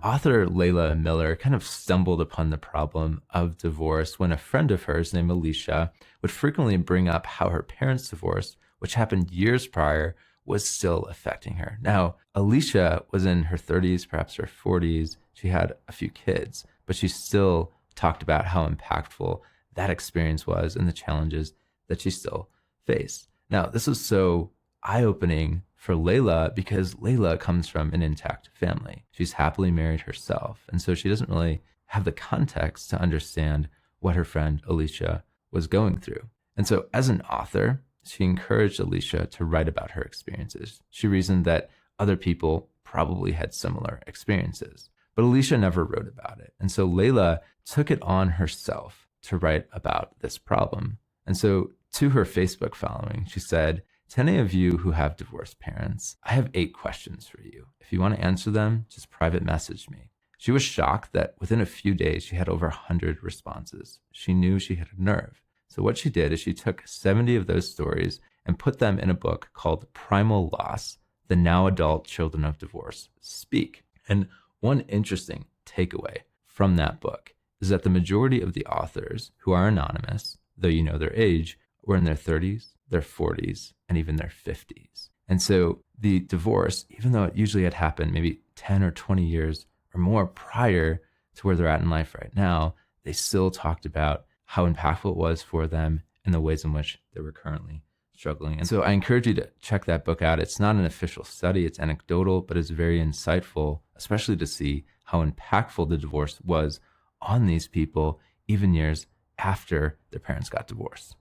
Author Layla Miller kind of stumbled upon the problem of divorce when a friend of hers named Alicia would frequently bring up how her parents' divorce, which happened years prior, was still affecting her. Now, Alicia was in her 30s, perhaps her 40s. She had a few kids, but she still talked about how impactful that experience was and the challenges that she still faced. Now, this was so eye-opening for Layla because Layla comes from an intact family. She's happily married herself. And so she doesn't really have the context to understand what her friend Alicia was going through. And so as an author, she encouraged Alicia to write about her experiences. She reasoned that other people probably had similar experiences, but Alicia never wrote about it. And so Layla took it on herself to write about this problem. And so to her Facebook following, she said, "To any of you who have divorced parents, I have 8 questions for you. If you want to answer them, just private message me." She was shocked that within a few days, she had over 100 responses. She knew she had a nerve. So what she did is she took 70 of those stories and put them in a book called Primal Loss: The Now Adult Children of Divorce Speak. And one interesting takeaway from that book is that the majority of the authors, who are anonymous, though you know their age, were in their 30s, their 40s, and even their 50s. And so the divorce, even though it usually had happened maybe 10 or 20 years or more prior to where they're at in life right now, they still talked about how impactful it was for them and the ways in which they were currently struggling. And so I encourage you to check that book out. It's not an official study, it's anecdotal, but it's very insightful, especially to see how impactful the divorce was on these people, even years after their parents got divorced.